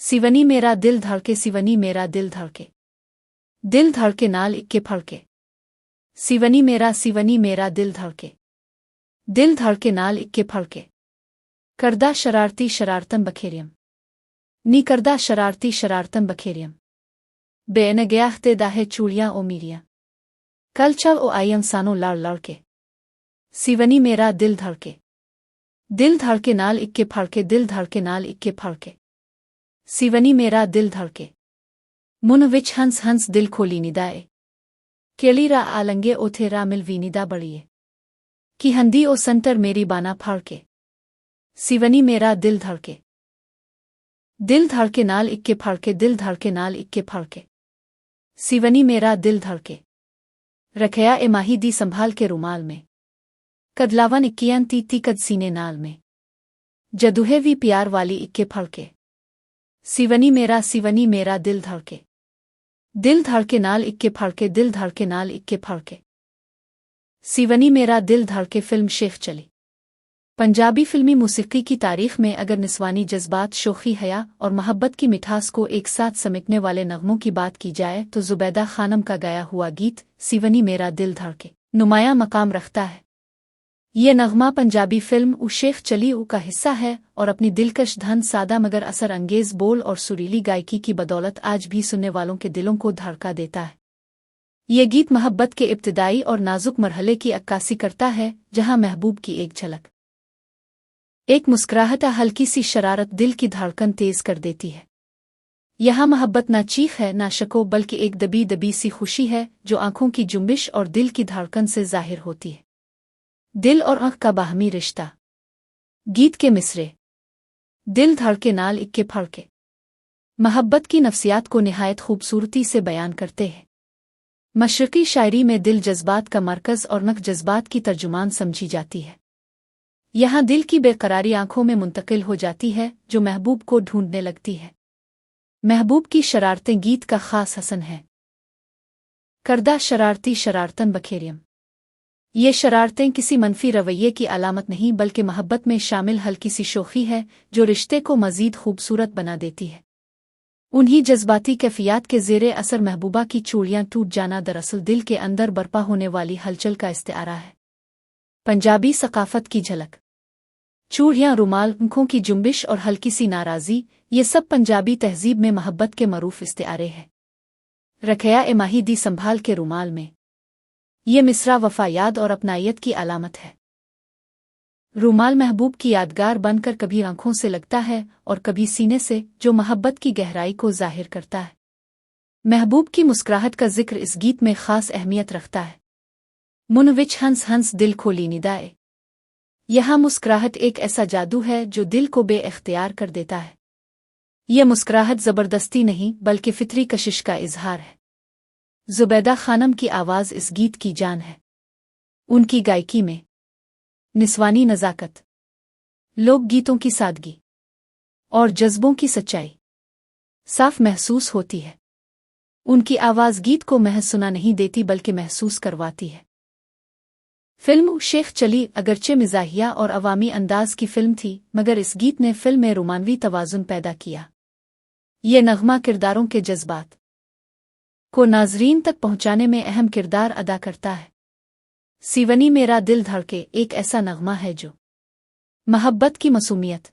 सिवनी मेरा दिल धड़के सिवनी मेरा दिल धड़के दिल धड़के नाल इक्के फड़के सिवनी मेरा दिल धड़के नाल इक्के फड़के करदा शरारती शरारतन बखेरियम नी करदा शरारती शरारतन बखेरियम बेन गयाहते दाहे चूड़ियां ओ मीरियां कल चल ओ आयम सानो लड़ लड़के सिवनी मेरा दिल धड़के नाल इक्के फड़के दिल धड़के नाल इक्के फड़के सिवनी मेरा दिल धड़के मुन विच हंस हंस दिल खोली निदाए केलीरा आलंगे ओथेरा मिलवी निदा बड़िए कि हंदी ओ संटर मेरी बाना फाड़के सिवनी मेरा दिल धड़के नाल इक्के फड़के दिल धड़के नाल इक्के फड़के सिवनी मेरा दिल धड़के रखया ए माही दी संभाल के रुमाल में कदलावन इक्कियां ती कद सीने नाल में जदुहे वी प्यार वाली इक्के फड़के सिवनी मेरा दिल धड़के नाल इक्के फड़के दिल धड़के नाल इक्के फड़के सिवनी मेरा दिल धड़के फिल्म शेख चली। पंजाबी फिल्मी मूसीकी की तारीख में अगर निस्वानी जज्बात शोखी हया और मोहब्बत की मिठास को एक साथ समेटने वाले नगमों की बात की जाए तो जुबैदा खानम का गाया हुआ गीत सिवनी मेरा दिल धड़के नुमाया मकाम रखता है। ये नगमा पंजाबी फिल्म उ शेख चली उ का हिस्सा है और अपनी दिलकश धन सादा मगर असर अंगेज बोल और सुरीली गायकी की बदौलत आज भी सुनने वालों के दिलों को धड़का देता है। ये गीत मोहब्बत के इब्तिदाई और नाजुक मरहले की अक्कासी करता है जहां महबूब की एक झलक, एक मुस्कुराहट, हल्की सी शरारत दिल की धड़कन तेज कर देती है। यहाँ मोहब्बत ना चीख है ना शको बल्कि एक दबी दबी सी खुशी है जो आंखों की जुम्बिश और दिल की धड़कन से जाहिर होती है। दिल और आंख का बाहमी रिश्ता। गीत के मिसरे दिल धड़के नाल इक्के फड़के मोहब्बत की नफ्सियात को निहायत खूबसूरती से बयान करते हैं। मशरकी शायरी में दिल जज्बात का मरकज़ और नख जज्बात की तर्जुमान समझी जाती है। यहाँ दिल की बेकरारी आंखों में मुंतकिल हो जाती है जो महबूब को ढूंढने लगती है। महबूब की शरारतें गीत का खास हसन है। करदा शरारती शरारतन बखेरियम, ये शरारतें किसी मनफी रवैये की अलामत नहीं बल्कि मोहब्बत में शामिल हल्की सी शोखी है जो रिश्ते को मज़ीद खूबसूरत बना देती है। उन्हीं जज्बाती कैफियत के ज़ेरे असर महबूबा की चूड़ियां टूट जाना दरअसल दिल के अंदर बर्पा होने वाली हलचल का इस्तिआरा है। पंजाबी सकाफत की झलक। चूड़ियां, रुमाल, आंखों की जुम्बिश और हल्की सी नाराज़ी, ये सब पंजाबी तहजीब में मोहब्बत के मरूफ इस्तिआरे हैं। रखया ए माही दी संभाल के रुमाल में, ये मिसरा वफा याद और अपनायत की अलामत है। रुमाल महबूब की यादगार बनकर कभी आंखों से लगता है और कभी सीने से, जो मोहब्बत की गहराई को जाहिर करता है। महबूब की मुस्कुराहट का जिक्र इस गीत में खास अहमियत रखता है। मुन विच हंस हंस दिल खोली निदाए, यहाँ मुस्कुराहट एक ऐसा जादू है जो दिल को बेइख्तियार कर देता है। यह मुस्कुराहट ज़बरदस्ती नहीं बल्कि फितरी कशिश का इजहार है। जुबैदा खानम की आवाज़ इस गीत की जान है। उनकी गायकी में निस्वानी नज़ाकत, लोक गीतों की सादगी और जज्बों की सच्चाई साफ महसूस होती है। उनकी आवाज़ गीत को महज सुना नहीं देती बल्कि महसूस करवाती है। फिल्म शेख चली अगरचे मिजाहिया और अवामी अंदाज की फिल्म थी मगर इस गीत ने फिल्म में रोमानवी तवाज़ुन पैदा किया। ये नगमा किरदारों के जज्बात को नाजरीन तक पहुंचाने में अहम किरदार अदा करता है। सिवनी मेरा दिल धड़के एक ऐसा नगमा है जो मोहब्बत की मासूमियत,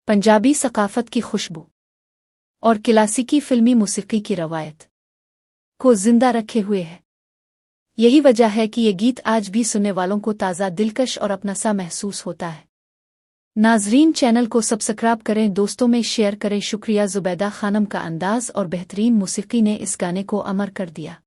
पंजाबी सकाफत की खुशबू और क्लासिकी फिल्मी मूसीकी की रवायत को जिंदा रखे हुए है। यही वजह है कि ये गीत आज भी सुनने वालों को ताज़ा, दिलकश और अपना सा महसूस होता है। नाजरीन, चैनल को सब्सक्राइब करें, दोस्तों में शेयर करें। शुक्रिया। जुबैदा खानम का अंदाज और बेहतरीन मूसीकी ने इस गाने को अमर कर दिया।